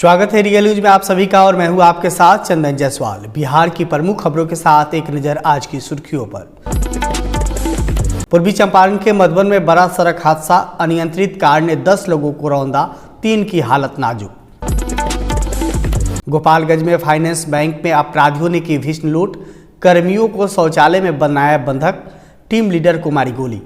स्वागत है real news में आप सभी का और मैं हूं आपके साथ चंदन जायसवाल। बिहार की प्रमुख खबरों के साथ एक नजर आज की सुर्खियों पर। पूर्वी चंपारण के मधुबन में बड़ा सड़क हादसा, अनियंत्रित कार ने 10 लोगों को रौंदा, 3 की हालत नाजुक। गोपालगंज में फाइनेंस बैंक में अपराधियों ने की भीषण लूट, कर्मियों को शौचालय में बनाया बंधक, टीम लीडर को मारी गोली।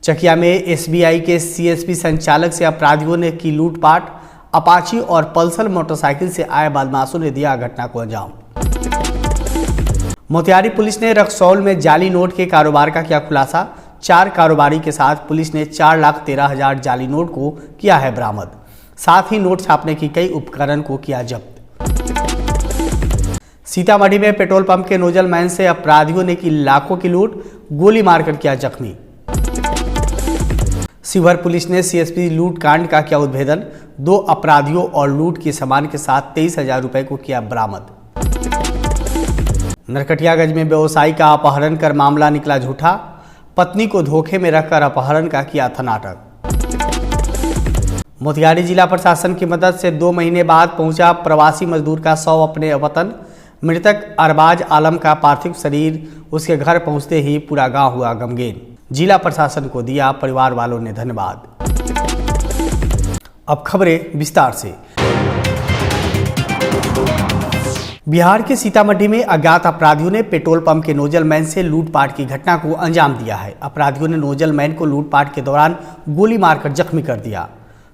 चकिया में एसबीआई के सीएसपी संचालक से अपराधियों ने की लूटपाट, अपाची और पल्सर मोटरसाइकिल से आए बदमाशों ने दिया घटना को अंजाम। मोतिहारी पुलिस ने रक्सौल में जाली नोट के कारोबार का किया खुलासा, 4 कारोबारी के साथ पुलिस ने 4,13,000 जाली नोट को किया है बरामद। साथ ही नोट छापने की कई उपकरण को किया जब्त। सीतामढ़ी में पेट्रोल पंप के नोजल मैन से अपराधियों ने की लाखों की लूट, गोली मारकर किया जख्मी। शिवहर पुलिस ने सीएसपी लूट कांड का किया उद्भेदन, 2 अपराधियों और लूट के सामान के साथ 23,000 रुपए को किया बरामद। नरकटियागंज में व्यवसायी का अपहरण कर मामला निकला झूठा, पत्नी को धोखे में रखकर अपहरण का किया था नाटक। मोतिहारी जिला प्रशासन की मदद से 2 महीने बाद पहुंचा प्रवासी मजदूर का शव अपने वतन। मृतक अरबाज आलम का पार्थिव शरीर उसके घर पहुंचते ही पूरा गांव हुआ गमगीन। जिला प्रशासन को दिया परिवार वालों ने धन्यवाद। अब खबरें विस्तार से। बिहार के सीतामढ़ी में अज्ञात अपराधियों ने पेट्रोल पंप के नोजल मैन से लूटपाट की घटना को अंजाम दिया है। अपराधियों ने नोजल मैन को लूटपाट के दौरान गोली मारकर जख्मी कर दिया।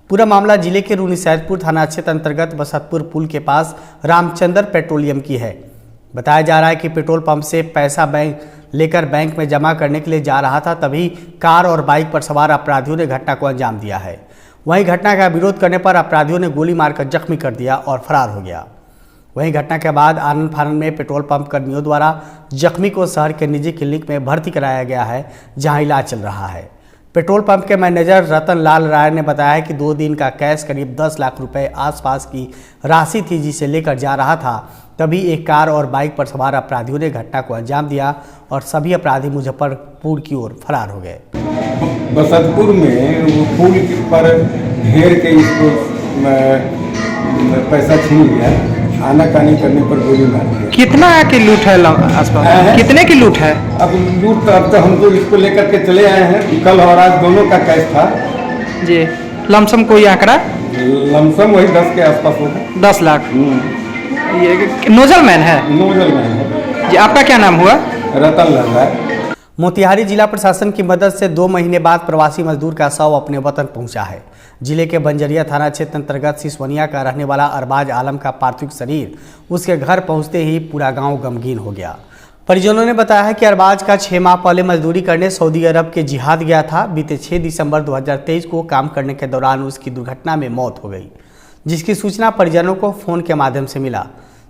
पूरा मामला जिले के रूनीसैदपुर थाना क्षेत्र अंतर्गत बसतपुर पुल के पास रामचंद्र पेट्रोलियम की है। बताया जा रहा है कि पेट्रोल पंप से पैसा लेकर बैंक में जमा करने के लिए जा रहा था, तभी कार और बाइक पर सवार अपराधियों ने घटना को अंजाम दिया है। वहीं घटना का विरोध करने पर अपराधियों ने गोली मारकर जख्मी कर दिया और फरार हो गया। वहीं घटना के बाद आनंद फानन में पेट्रोल पंप कर्मियों द्वारा जख्मी को शहर के निजी क्लिनिक में भर्ती कराया गया है, जहां इलाज चल रहा है। पेट्रोल पंप के मैनेजर रतन लाल राय ने बताया कि 2 दिन का कैश करीब 10 लाख रुपए आसपास की राशि थी, जिसे लेकर जा रहा था। तभी एक कार और बाइक पर सवार अपराधियों ने घटना को अंजाम दिया और सभी अपराधी मुजफ्फरपुर की ओर फरार हो गए। बसतपुर में वो पुल पर घेर के इसको पैसा छीन लिया, आनाकानी करने पर गोली मार दी। कितना की लूट है आसपास? कितने की लूट है? अब लूट तो हम तो इसको लेकर के चले आए हैं। कल और आज दोनों का कैश था जी। लमसम कोई आंकड़ा? लमसम वही 10 के आसपास होगा। 10 लाख। ये नोजल मैन है? नोजल मैन है जी। आपका क्या नाम हुआ? रतन लाल राय। मोतिहारी जिला प्रशासन की मदद से 2 महीने बाद प्रवासी मजदूर का शव अपने वतन पहुंचा है। जिले के बंजरिया थाना क्षेत्र अंतर्गत सिसवनिया का रहने वाला अरबाज आलम का पार्थिव शरीर उसके घर पहुंचते ही पूरा गांव गमगीन हो गया। परिजनों ने बताया है कि अरबाज का 6 माह पहले मजदूरी करने सऊदी अरब के जिहाद गया था। बीते 6 दिसंबर 2023 को काम करने के दौरान उसकी दुर्घटना में मौत हो गई, जिसकी सूचना परिजनों को फोन के माध्यम से मिला।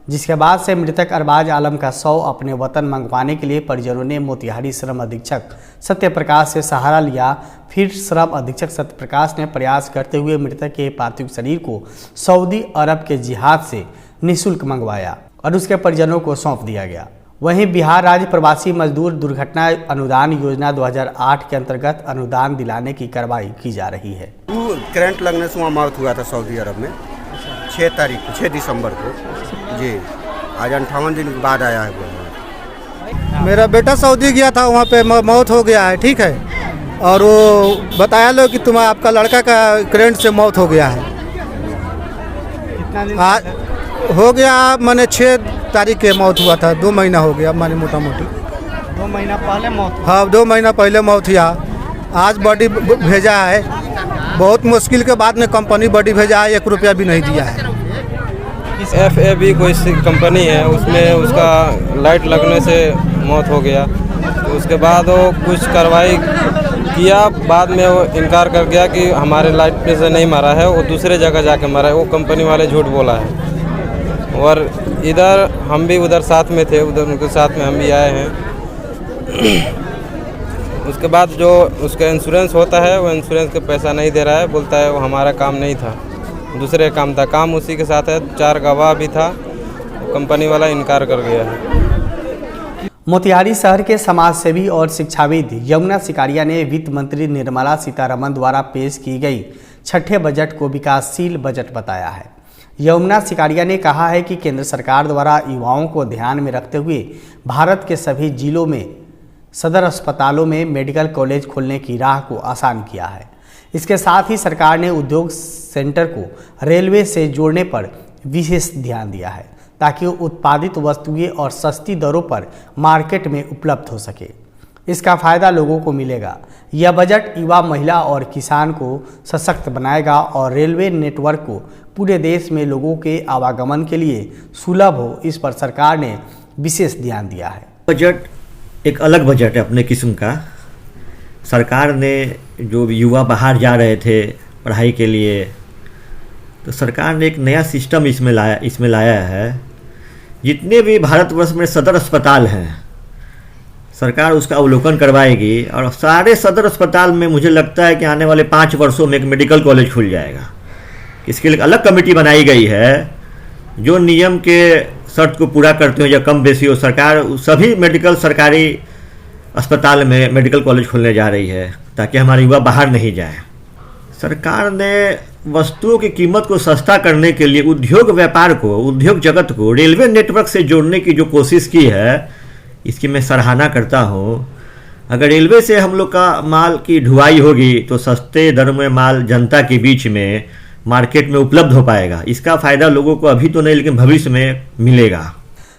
जिसके बाद से मृतक अरबाज आलम का शव अपने वतन मंगवाने के लिए परिजनों ने मोतिहारी श्रम अधीक्षक सत्यप्रकाश से सहारा लिया। फिर श्रम अधीक्षक सत्यप्रकाश ने प्रयास करते हुए मृतक के पार्थिव शरीर को सऊदी अरब के जिहाद से निःशुल्क मंगवाया और उसके परिजनों को सौंप दिया गया। वहीं बिहार राज्य प्रवासी मजदूर दुर्घटना अनुदान योजना 2008 के अंतर्गत अनुदान दिलाने की कार्रवाई की जा रही है। करंट लगने से वहाँ मौत हुआ था सऊदी अरब में 6 दिसंबर को जी। आज 58 दिन के बाद आया है। मेरा बेटा सऊदी गया था, वहाँ पे मौत हो गया है, ठीक है। और वो बताया लो कि आपका लड़का का करंट से मौत हो गया है। आज हो गया मैंने 6 तारीख के मौत हुआ था, 2 महीना हो गया माने मोटा मोटी। 2 महीना पहले मौत? हाँ, 2 महीना पहले मौत हुआ। आज बॉडी भेजा है, बहुत मुश्किल के बाद में कंपनी बॉडी भेजा है, 1 रुपया भी नहीं दिया है। FAB कोई कंपनी है, उसमें उसका लाइट लगने से मौत हो गया। तो उसके बाद वो कुछ कार्रवाई किया, बाद में वो इनकार कर गया कि हमारे लाइट पे से नहीं मारा है, वो दूसरे जगह जाके मारा है। वो कंपनी वाले झूठ बोला है। और इधर हम भी उधर साथ में थे, उधर उनके साथ में हम भी आए हैं। उसके बाद जो उसका इंश्योरेंस होता है, वो इंश्योरेंस का पैसा नहीं दे रहा है, बोलता है वो हमारा काम नहीं था, दूसरे काम था। काम उसी के साथ है, 4 गवाह भी था, कंपनी वाला इनकार कर गया है। मोतिहारी शहर के समाजसेवी और शिक्षाविद यमुना सिकारिया ने वित्त मंत्री निर्मला सीतारमण द्वारा पेश की गई छठे बजट को विकासशील बजट बताया है। यमुना सिकारिया ने कहा है कि केंद्र सरकार द्वारा युवाओं को ध्यान में रखते हुए भारत के सभी जिलों में सदर अस्पतालों में मेडिकल कॉलेज खोलने की राह को आसान किया है। इसके साथ ही सरकार ने उद्योग सेंटर को रेलवे से जोड़ने पर विशेष ध्यान दिया है ताकि उत्पादित वस्तुएं और सस्ती दरों पर मार्केट में उपलब्ध हो सके। इसका फायदा लोगों को मिलेगा। यह बजट युवा, महिला और किसान को सशक्त बनाएगा और रेलवे नेटवर्क को पूरे देश में लोगों के आवागमन के लिए सुलभ हो, इस पर सरकार ने विशेष ध्यान दिया है। बजट एक अलग बजट है अपने किस्म का। सरकार ने जो युवा बाहर जा रहे थे पढ़ाई के लिए, तो सरकार ने एक नया सिस्टम इसमें लाया है। जितने भी भारतवर्ष में सदर अस्पताल हैं, सरकार उसका अवलोकन करवाएगी और सारे सदर अस्पताल में मुझे लगता है कि आने वाले 5 वर्षों में एक मेडिकल कॉलेज खुल जाएगा। इसके लिए अलग कमेटी बनाई गई है जो नियम के शर्त को पूरा करते हो या कम बेसी हो, सरकार सभी सरकारी अस्पताल में मेडिकल कॉलेज खोलने जा रही है ताकि हमारे युवा बाहर नहीं जाए। सरकार ने वस्तुओं की कीमत को सस्ता करने के लिए उद्योग व्यापार को, उद्योग जगत को रेलवे नेटवर्क से जोड़ने की जो कोशिश की है, इसकी मैं सराहना करता हूँ। अगर रेलवे से हम लोग का माल की ढुलाई होगी तो सस्ते दर में माल जनता के बीच में मार्केट में उपलब्ध हो पाएगा। इसका फ़ायदा लोगों को अभी तो नहीं लेकिन भविष्य में मिलेगा।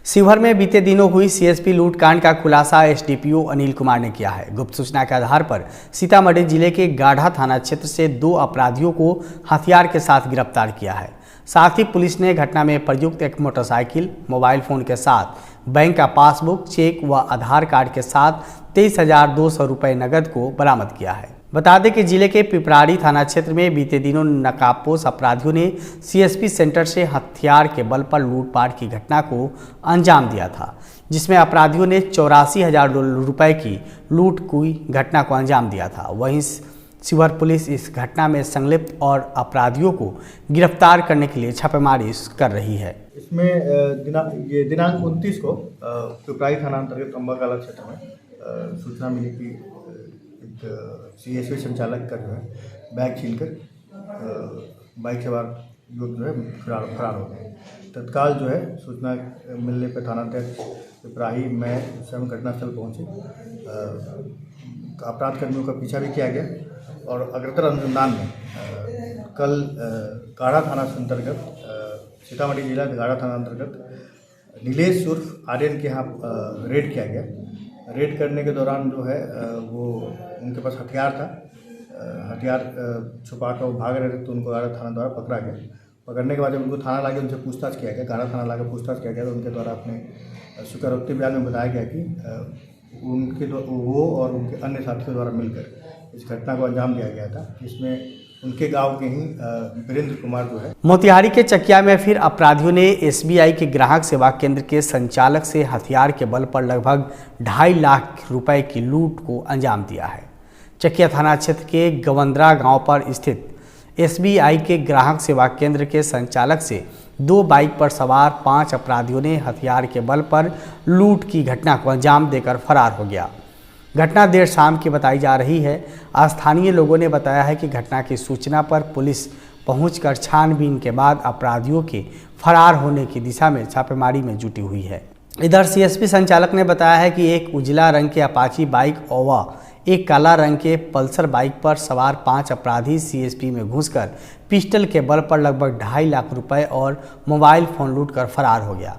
शिवहर में बीते दिनों हुई सीएसपी लूटकांड का खुलासा एसडीपीओ अनिल कुमार ने किया है। गुप्त सूचना के आधार पर सीतामढ़ी जिले के गाढ़ा थाना क्षेत्र से 2 अपराधियों को हथियार के साथ गिरफ्तार किया है। साथ ही पुलिस ने घटना में प्रयुक्त एक मोटरसाइकिल, मोबाइल फोन के साथ बैंक का पासबुक, चेक व आधार कार्ड के साथ 23,200 रुपये नकद को बरामद किया है। बता दें कि जिले के पिपराड़ी थाना क्षेत्र में बीते दिनों नकाबपोश अपराधियों ने सीएसपी सेंटर से हथियार के बल पर लूटपाट की घटना को अंजाम दिया था, जिसमें अपराधियों ने 84,000 रुपये की लूट की घटना को अंजाम दिया था। वहीं शिवहर पुलिस इस घटना में संलिप्त और अपराधियों को गिरफ्तार करने के लिए छापेमारी कर रही है। इसमें दिनांक 29 को पिपराई थाना अंतर्गत अम्बाकाला क्षेत्र में सूचना मिली कि सीएसपी संचालक का जो है बैग छीनकर बाइक सवार युवक जो है फरार हो गए। तत्काल जो है सूचना मिलने पर थानाध्यक्ष पिपराही मैं स्वयं घटनास्थल पहुँचे। अपराध कर्मियों का पीछा भी किया गया और अग्रतर अनुसंधान में कल गाढ़ा थाना अंतर्गत सीतामढ़ी जिला गाढ़ा थाना अंतर्गत नीलेश उर्फ आर्यन के यहाँ रेड किया गया। रेड करने के दौरान जो है वो उनके पास हथियार था। हथियार छुपा कर वो भाग रहे थे तो उनको गाढ़ा थाना द्वारा पकड़ा गया। पकड़ने के बाद जब उनको थाना लाके उनसे पूछताछ किया गया, गाढ़ा थाना लाके पूछताछ किया गया तो उनके द्वारा अपने स्वीकारोक्ति बयान में बताया गया कि वो और उनके अन्य साथियों द्वारा मिलकर इस घटना को अंजाम दिया गया था, जिसमें उनके गांव के ही वीरेंद्र कुमार जो है। मोतिहारी के चकिया में फिर अपराधियों ने एसबीआई के ग्राहक सेवा केंद्र के संचालक से हथियार के बल पर लगभग 2.5 लाख रुपए की लूट को अंजाम दिया है। चकिया थाना क्षेत्र के गवंद्रा गांव पर स्थित एसबीआई के ग्राहक सेवा केंद्र के संचालक से 2 बाइक पर सवार 5 अपराधियों ने हथियार के बल पर लूट की घटना को अंजाम देकर फरार हो गया। घटना देर शाम की बताई जा रही है। स्थानीय लोगों ने बताया है कि घटना की सूचना पर पुलिस पहुंचकर छानबीन के बाद अपराधियों के फरार होने की दिशा में छापेमारी में जुटी हुई है। इधर सीएसपी संचालक ने बताया है कि एक उजला रंग के अपाची बाइक और एक काला रंग के पल्सर बाइक पर सवार 5 अपराधी सीएसपी में घुसकर पिस्टल के बल पर लगभग 2.5 लाख रुपए और मोबाइल फोन लूटकर फरार हो गया।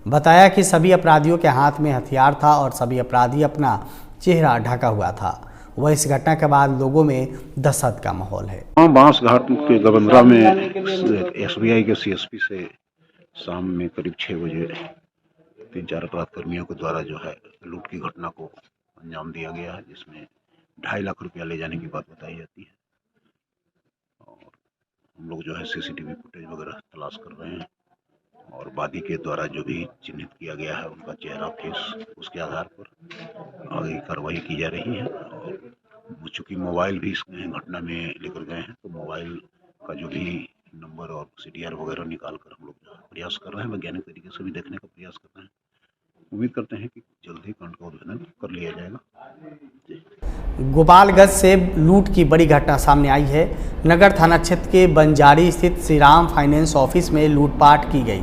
बताया कि सभी अपराधियों के हाथ में हथियार था और सभी अपराधी अपना चेहरा ढका हुआ था। वह इस घटना के बाद लोगों में दहशत का माहौल है। बांस घाट के गवंद्रा में एसबीआई के सीएसपी से शाम में करीब 6 बजे 3-4 अपराध कर्मियों के द्वारा जो है लूट की घटना को अंजाम दिया गया है, जिसमें 2.5 लाख रुपया ले जाने की बात बताई जाती है। और हम लोग जो है सीसीटीवी फुटेज वगैरह तलाश कर रहे हैं और वादी के द्वारा जो भी चिन्हित किया गया है उनका चेहरा, फेस, उसके आधार पर आगे कार्रवाई की जा रही है। और चूँकि मोबाइल भी इस घटना में लेकर गए हैं तो मोबाइल का जो भी नंबर और CDR वगैरह निकाल कर हम लोग प्रयास कर रहे हैं, वैज्ञानिक तरीके से भी देखने का प्रयास कर रहे हैं। उम्मीद करते हैं कि जल्द ही कांड का उद्भेदन कर लिया जाएगा। गोपालगंज से लूट की बड़ी घटना सामने आई है। नगर थाना क्षेत्र के बंजारी स्थित श्री राम फाइनेंस ऑफिस में लूटपाट की गई।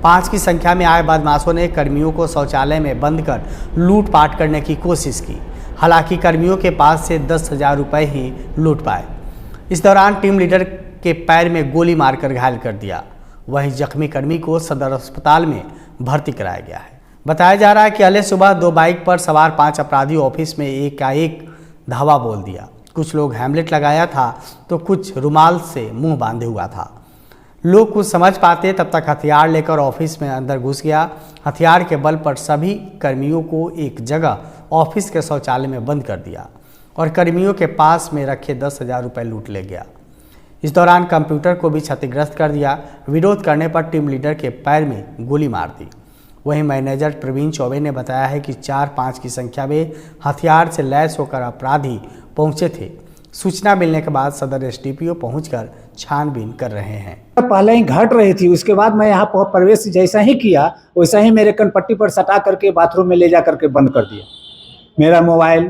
5 की संख्या में आए बदमाशों ने कर्मियों को शौचालय में बंद कर लूटपाट करने की कोशिश की। हालांकि कर्मियों के पास से 10,000 रुपये ही लूट पाए। इस दौरान टीम लीडर के पैर में गोली मारकर घायल कर दिया। वहीं जख्मी कर्मी को सदर अस्पताल में भर्ती कराया गया है। बताया जा रहा है कि अगले सुबह 2 बाइक पर सवार 5 अपराधियों ऑफिस में एकाएक धावा बोल दिया। कुछ लोग हेमलेट लगाया था तो कुछ रुमाल से मुंह बांधे हुआ था। लोग कुछ समझ पाते तब तक हथियार लेकर ऑफिस में अंदर घुस गया। हथियार के बल पर सभी कर्मियों को एक जगह ऑफिस के शौचालय में बंद कर दिया और कर्मियों के पास में रखे 10,000 रुपये लूट ले गया। इस दौरान कंप्यूटर को भी क्षतिग्रस्त कर दिया। विरोध करने पर टीम लीडर के पैर में गोली मार दी। वहीं मैनेजर प्रवीण चौबे ने बताया है कि 4-5 की संख्या में हथियार से लैस होकर अपराधी पहुंचे थे। सूचना मिलने के बाद सदर एसडीपीओ पहुंचकर छानबीन कर रहे हैं। पहले ही घट रही थी, उसके बाद मैं यहाँ प्रवेश जैसा ही किया वैसा ही मेरे कनपट्टी पर सटा करके बाथरूम में ले जा करके बंद कर दिया। मेरा मोबाइल,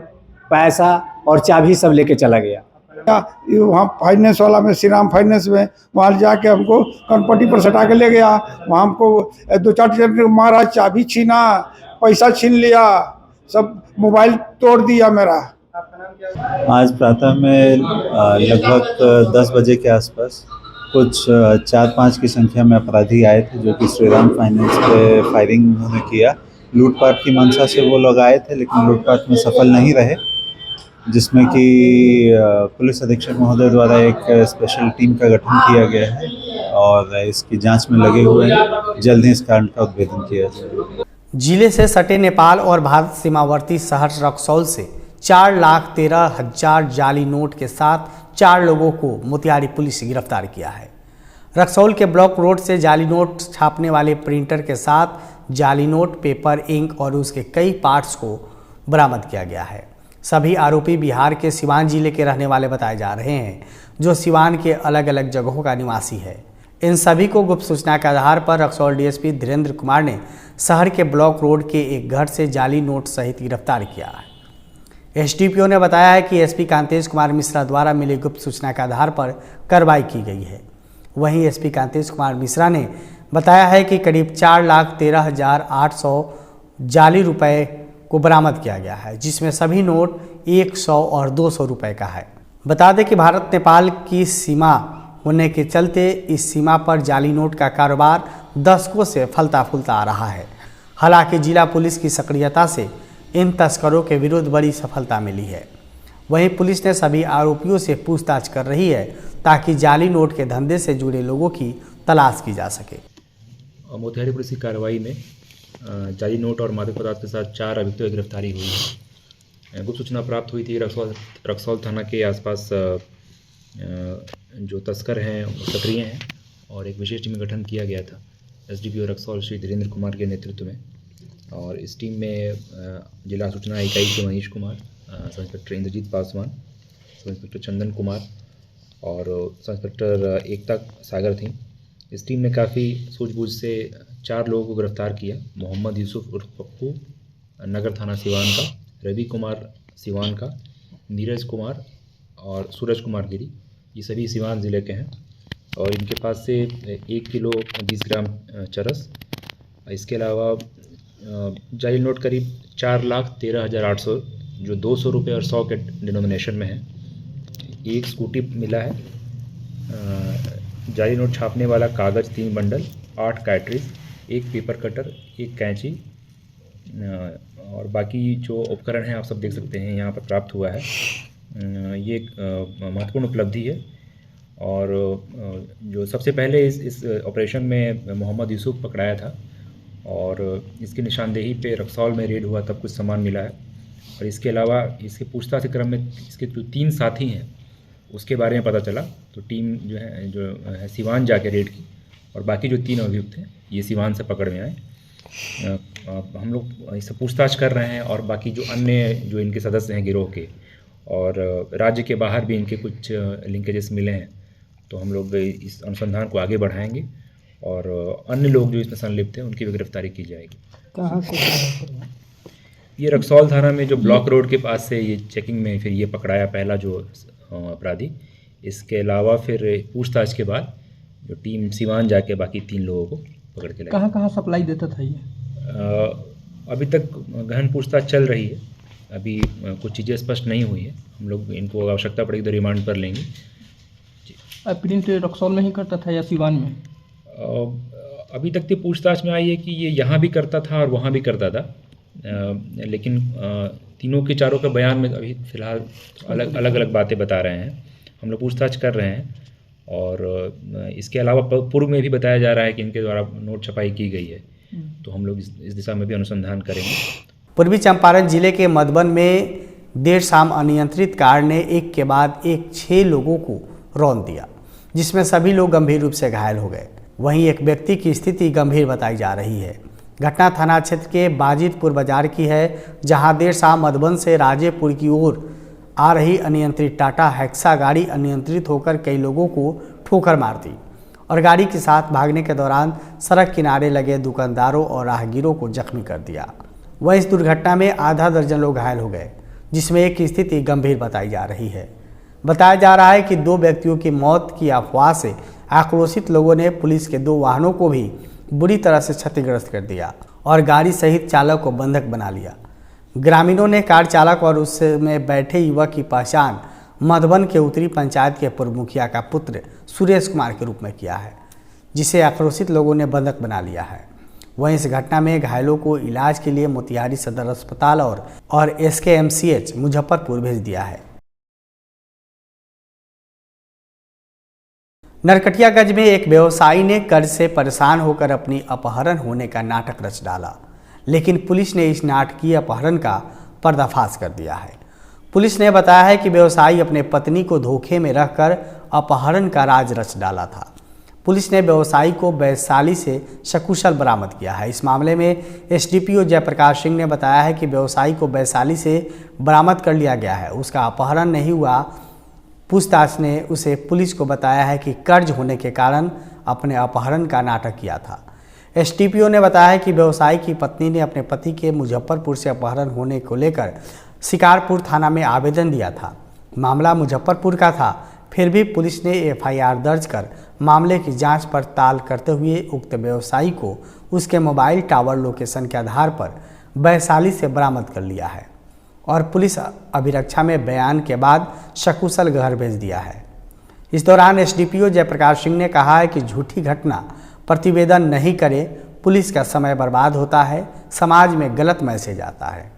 पैसा और चाबी सब लेके चला गया। वहाँ फाइनेंस वाला में श्री राम फाइनेंस में वहाँ जाके हमको कनपट्टी पर सटा के ले गया। वहाँ हमको 2-4 जन मारा, चाबी छीना, पैसा छीन लिया, सब मोबाइल तोड़ दिया मेरा। आज प्रातः में लगभग 10 बजे के आसपास कुछ 4-5 की संख्या में अपराधी आए थे जो कि श्री राम फाइनेंस पे फायरिंग उन्होंने किया। लूटपाट की मंशा से वो लोग आए थे लेकिन लूटपाट में सफल नहीं रहे, जिसमें कि पुलिस अधीक्षक महोदय द्वारा एक स्पेशल टीम का गठन किया गया है और इसकी जांच में लगे हुए हैं। जल्द ही इस कांड का उद्भेदन किया जाएगा। जिले से सटे नेपाल और भारत सीमावर्ती शहर रक्सौल से 4,13,000 जाली नोट के साथ 4 लोगों को मोतिहारी पुलिस ने गिरफ्तार किया है। रक्सौल के ब्लॉक रोड से जाली नोट छापने वाले प्रिंटर के साथ जाली नोट, पेपर, इंक और उसके कई पार्ट्स को बरामद किया गया है। सभी आरोपी बिहार के सिवान जिले के रहने वाले बताए जा रहे हैं, जो सिवान के अलग अलग जगहों का निवासी है। इन सभी को गुप्त सूचना के आधार पर रक्सौल डीएसपी धीरेन्द्र कुमार ने शहर के ब्लॉक रोड के एक घर से जाली नोट सहित गिरफ्तार किया है। एसडीपीओ ने बताया है कि एसपी कांतेश कुमार मिश्रा द्वारा मिली गुप्त सूचना के आधार पर कार्रवाई की गई है। वहीं एसपी कांतेश कुमार मिश्रा ने बताया है कि करीब 4,13,800 जाली रुपए को बरामद किया गया है, जिसमें सभी नोट 100 और 200 रुपए का है। बता दें कि भारत नेपाल की सीमा होने के चलते इस सीमा पर जाली नोट का कारोबार दशकों से फलता फूलता आ रहा है। हालांकि जिला पुलिस की सक्रियता से इन तस्करों के विरुद्ध बड़ी सफलता मिली है। वहीं पुलिस ने सभी आरोपियों से पूछताछ कर रही है ताकि जाली नोट के धंधे से जुड़े लोगों की तलाश की जा सके। मोतिहारी पुलिस की कार्रवाई में जाली नोट और मादक पदार्थ के साथ 4 अभियुक्तों की गिरफ्तारी हुई है। गुप्त सूचना प्राप्त हुई थी रक्सौल थाना के आसपास जो तस्कर हैं वो सक्रिय हैं और एक विशेष टीम का गठन किया गया था एसडीपीओ रक्सौल श्री धीरेन्द्र कुमार के नेतृत्व में। और इस टीम में जिला सूचना इकाई के Manish Kumar, sub inspector Indrajit Paswan, sub inspector Chandan Kumar और सब इंस्पेक्टर एकता सागर थी। इस टीम ने काफ़ी सूझबूझ से 4 लोगों को गिरफ्तार किया। मोहम्मद यूसुफ उर्फ पप्पू, नगर थाना सिवान का, रवि कुमार सिवान का, नीरज कुमार और सूरज कुमार गिरी, ये सभी सिवान ज़िले के हैं। और इनके पास से 1 किलो 20 ग्राम चरस, इसके अलावा जाली नोट करीब 4,13,800 जो 200 रुपये और 100 के डिनोमिनेशन में है। एक स्कूटी मिला है। जाली नोट छापने वाला कागज़ 3 बंडल, 8 कार्ट्रिज, 1 पेपर कटर, 1 कैंची और बाकी जो उपकरण हैं आप सब देख सकते हैं यहाँ पर प्राप्त हुआ है। ये एक महत्वपूर्ण उपलब्धि है। और जो सबसे पहले इस ऑपरेशन में मोहम्मद यूसुफ पकड़ाया था और इसकी निशानदेही पे रक्सौल में रेड हुआ तब कुछ सामान मिला है। और इसके अलावा इसके पूछताछ के क्रम में इसके जो 3 साथी हैं उसके बारे में पता चला, तो टीम जो है सिवान जाके रेड की और बाकी जो 3 अभियुक्त हैं ये सिवान से पकड़ में आए। हम लोग इससे पूछताछ कर रहे हैं और बाकी जो अन्य जो इनके सदस्य हैं गिरोह के और राज्य के बाहर भी इनके कुछ लिंकेजेस मिले हैं, तो हम लोग इस अनुसंधान को आगे बढ़ाएंगे और अन्य लोग जो इसमें संलिप्त हैं उनकी भी गिरफ्तारी की जाएगी। कहाँ से? ये रक्सौल थाना में जो ब्लॉक रोड के पास से ये चेकिंग में फिर ये पकड़ाया पहला जो अपराधी। इसके अलावा फिर पूछताछ के बाद जो टीम सिवान जाके बाकी 3 लोगों को पकड़ के कहाँ कहाँ सप्लाई देता था ये? अभी तक गहन पूछताछ चल रही है। अभी कुछ चीज़ें स्पष्ट नहीं हुई है। हम लोग इनको आवश्यकता पड़ेगी तो रिमांड पर लेंगे। प्रिंट रक्सौल में ही करता था या सिवान में? अभी तक तो पूछताछ में आई है कि ये यहाँ भी करता था और वहाँ भी करता था, लेकिन तीनों के चारों का बयान में अभी फ़िलहाल अलग अलग बातें बता रहे हैं। हम लोग पूछताछ कर रहे हैं और इसके अलावा पूर्व में भी बताया जा रहा है कि इनके द्वारा नोट छपाई की गई है, तो हम लोग इस दिशा में भी अनुसंधान करेंगे। पूर्वी चंपारण जिले के मधुबन में देर शाम अनियंत्रित कार ने एक के बाद एक 6 लोगों को रौंद दिया, जिसमें सभी लोग गंभीर रूप से घायल हो गए। वहीं एक व्यक्ति की स्थिति गंभीर बताई जा रही है। घटना थाना क्षेत्र के बाजितपुर बाजार की है, जहां देर शाम मधुबन से राजेपुर की ओर आ रही अनियंत्रित टाटा हेक्सा गाड़ी अनियंत्रित होकर कई लोगों को ठोकर मार दी और गाड़ी के साथ भागने के दौरान सड़क किनारे लगे दुकानदारों और राहगीरों को जख्मी कर दिया। वह इस दुर्घटना में आधा दर्जन लोग घायल हो गए, जिसमें एक की स्थिति गंभीर बताई जा रही है। बताया जा रहा है कि 2 व्यक्तियों की मौत की अफवाह से आक्रोशित लोगों ने पुलिस के 2 वाहनों को भी बुरी तरह से क्षतिग्रस्त कर दिया और गाड़ी सहित चालक को बंधक बना लिया। ग्रामीणों ने कार चालक और उसमें बैठे युवक की पहचान मधुबन के उत्तरी पंचायत के पूर्व मुखिया का पुत्र सुरेश कुमार के रूप में किया है, जिसे आक्रोशित लोगों ने बंधक बना लिया है। वहीं इस घटना में घायलों को इलाज के लिए मोतिहारी सदर अस्पताल और SKMCH मुजफ्फरपुर भेज दिया है। नरकटियागंज में एक व्यवसायी ने कर्ज से परेशान होकर अपनी अपहरण होने का नाटक रच डाला, लेकिन पुलिस ने इस नाटकीय अपहरण का पर्दाफाश कर दिया है। पुलिस ने बताया है कि व्यवसायी अपने पत्नी को धोखे में रखकर अपहरण का राज रच डाला था। पुलिस ने व्यवसायी को वैशाली से सकुशल बरामद किया है। इस मामले में SDPO जयप्रकाश सिंह ने बताया है कि व्यवसायी को वैशाली से बरामद कर लिया गया है। उसका अपहरण नहीं हुआ। पूछताछ ने उसे पुलिस को बताया है कि कर्ज होने के कारण अपने अपहरण का नाटक किया था। SDPO ने बताया है कि व्यवसायी की पत्नी ने अपने पति के मुजफ्फरपुर से अपहरण होने को लेकर शिकारपुर थाना में आवेदन दिया था। मामला मुजफ्फरपुर का था, फिर भी पुलिस ने FIR दर्ज कर मामले की जांच पड़ताल करते हुए उक्त व्यवसायी को उसके मोबाइल टावर लोकेशन के आधार पर वैशाली से बरामद कर लिया है और पुलिस अभिरक्षा में बयान के बाद सकुशल घर भेज दिया है। इस दौरान SDPO जयप्रकाश सिंह ने कहा है कि झूठी घटना प्रतिवेदन नहीं करे, पुलिस का समय बर्बाद होता है, समाज में गलत मैसेज आता है।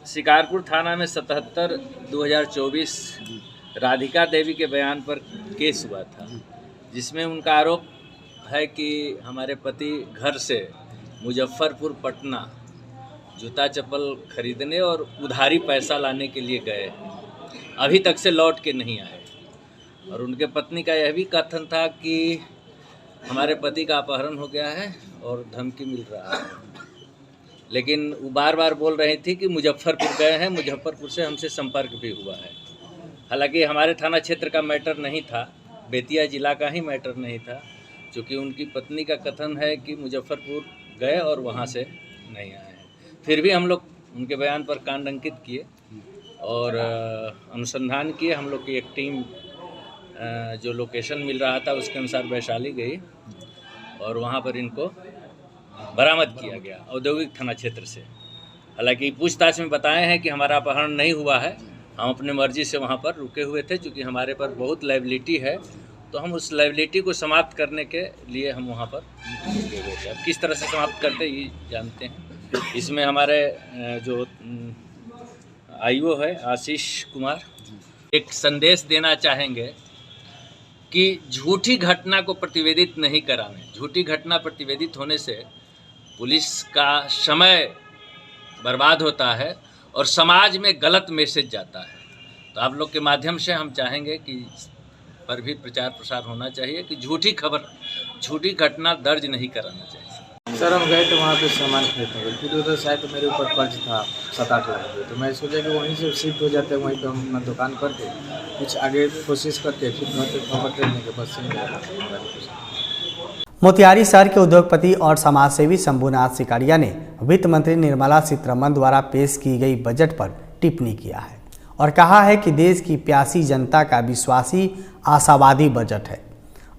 शिकारपुर थाना में 77/2024 राधिका देवी के बयान पर केस हुआ था, जिसमें उनका आरोप है कि हमारे पति घर से मुजफ्फरपुर पटना जूता चप्पल खरीदने और उधारी पैसा लाने के लिए गए, अभी तक से लौट के नहीं आए। और उनके पत्नी का यह भी कथन था कि हमारे पति का अपहरण हो गया है और धमकी मिल रहा है, लेकिन वो बार बार बोल रही थी कि मुजफ्फरपुर गए हैं, मुजफ्फरपुर से हमसे संपर्क भी हुआ है। हालांकि हमारे थाना क्षेत्र का मैटर नहीं था, बेतिया जिला का ही मैटर नहीं था, क्योंकि उनकी पत्नी का कथन है कि मुजफ्फरपुर गए और वहाँ से नहीं आए। फिर भी हम लोग उनके बयान पर कान अंकित किए और अनुसंधान किए। हम लोग की एक टीम जो लोकेशन मिल रहा था उसके अनुसार वैशाली गई और वहाँ पर इनको बरामद किया गया औद्योगिक थाना क्षेत्र से। हालांकि पूछताछ में बताए हैं कि हमारा अपहरण नहीं हुआ है, हम अपने मर्जी से वहाँ पर रुके हुए थे, क्योंकि हमारे पर बहुत लायबिलिटी है, तो हम उस लायबिलिटी को समाप्त करने के लिए हम वहाँ पर रुके हुए थे। अब किस तरह से समाप्त करते ये जानते हैं। इसमें हमारे जो IO है आशीष कुमार एक संदेश देना चाहेंगे कि झूठी घटना को प्रतिवेदित नहीं कराने। झूठी घटना प्रतिवेदित होने से पुलिस का समय बर्बाद होता है और समाज में गलत मैसेज जाता है। तो आप लोग के माध्यम से हम चाहेंगे कि पर भी प्रचार प्रसार होना चाहिए कि झूठी खबर, झूठी घटना दर्ज नहीं कराना चाहिए। सर हम गए तो वहाँ पे सामान खरीदने गए, फिर उधर शायद मेरे ऊपर कर्ज था 7-8 लाख रुपये, तो मैं सोचा कि वहीं से शिफ्ट हो जाते हैं, वहीं पे हम अपना दुकान करके कुछ आगे कोशिश करते, फिर घर पे खबर देने के बस से। मोतिहारी शहर के उद्योगपति और समाजसेवी शंभुनाथ सिकारिया ने वित्त मंत्री निर्मला सीतारमण द्वारा पेश की गई बजट पर टिप्पणी किया है और कहा है कि देश की प्यासी जनता का विश्वासी आशावादी बजट है।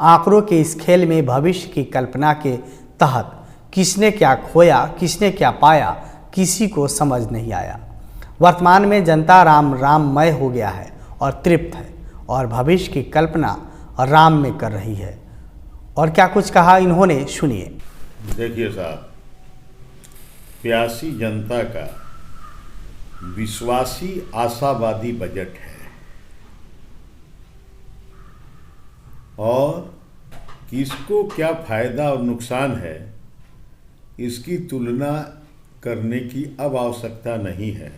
आंकड़ों के इस खेल में भविष्य की कल्पना के तहत किसने क्या खोया, किसने क्या पाया, किसी को समझ नहीं आया। वर्तमान में जनता राम राममय हो गया है और तृप्त है और भविष्य की कल्पना राम में कर रही है। और क्या कुछ कहा इन्होंने, सुनिए। देखिए साहब, प्यासी जनता का विश्वासी आशावादी बजट है और किसको क्या फायदा और नुकसान है इसकी तुलना करने की अब आवश्यकता नहीं है।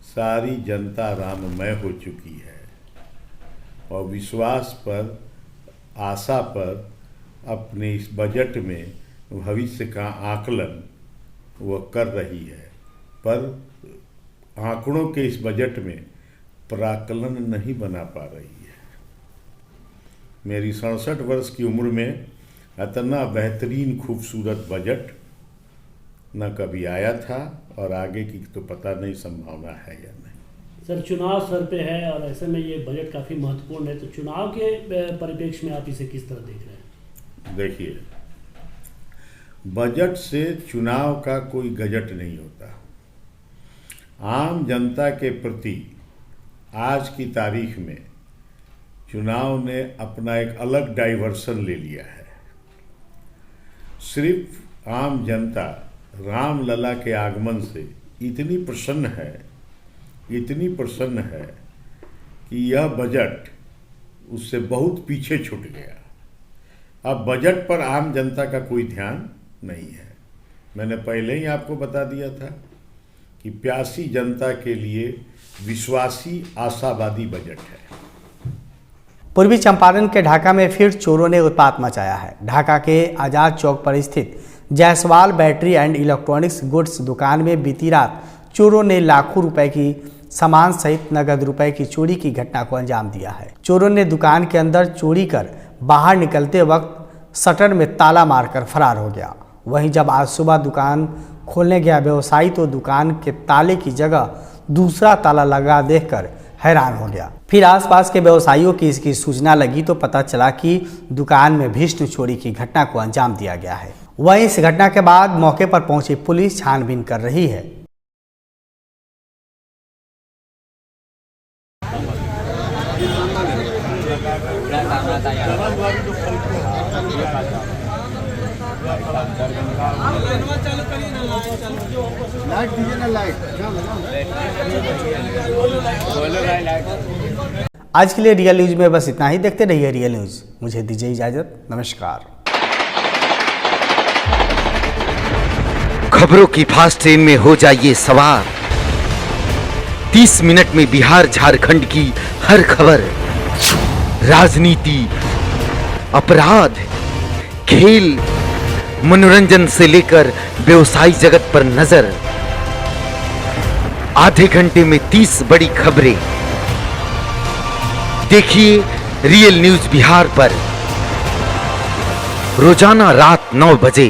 सारी जनता राममय हो चुकी है और विश्वास पर, आशा पर अपने इस बजट में भविष्य का आकलन वह कर रही है, पर आंकड़ों के इस बजट में प्राकलन नहीं बना पा रही है। मेरी 67 वर्ष की उम्र में इतना बेहतरीन खूबसूरत बजट न कभी आया था और आगे की तो पता नहीं संभावना है या नहीं। सर, चुनाव सर पे है और ऐसे में ये बजट काफ़ी महत्वपूर्ण है, तो चुनाव के परिप्रेक्ष्य में आप इसे किस तरह देख रहे हैं? देखिए, बजट से चुनाव का कोई गजट नहीं होता। आम जनता के प्रति आज की तारीख में चुनाव ने अपना एक अलग डाइवर्सन ले लिया है। सिर्फ आम जनता रामलला के आगमन से इतनी प्रसन्न है कि यह बजट उससे बहुत पीछे छूट गया। अब बजट पर आम जनता का कोई ध्यान नहीं है। मैंने पहले ही आपको बता दिया था कि प्यासी जनता के लिए विश्वासी आशावादी बजट है। पूर्वी चंपारण के ढाका में फिर चोरों ने उत्पात मचाया है। ढाका के आजाद चौक पर स्थित Jaiswal battery and electronics goods दुकान में बीती रात चोरों ने लाखों रुपए की सामान सहित नगद रुपए की चोरी की घटना को अंजाम दिया है। चोरों ने दुकान के अंदर चोरी कर बाहर निकलते वक्त शटर में ताला मारकर फरार हो गया। वहीं जब आज सुबह दुकान खोलने गया व्यवसायी तो दुकान के ताले की जगह दूसरा ताला लगा देखकर हैरान हो गया। फिर आसपास के व्यवसायियों की इसकी सूचना लगी तो पता चला कि दुकान में भीषण चोरी की घटना को अंजाम दिया गया है। वहीं इस घटना के बाद मौके पर पहुंची पुलिस छानबीन कर रही है। आज के लिए रियल न्यूज में बस इतना ही। देखते रहिए रियल न्यूज। मुझे दीजिए इजाजत। नमस्कार। खबरों की फास्ट ट्रेन में हो जाइए सवार। 30 मिनट में बिहार झारखंड की हर खबर, राजनीति, अपराध, खेल, मनोरंजन से लेकर व्यवसायी जगत पर नजर। आधे घंटे में 30 बड़ी खबरें। देखिए रियल न्यूज बिहार पर रोजाना रात 9 बजे।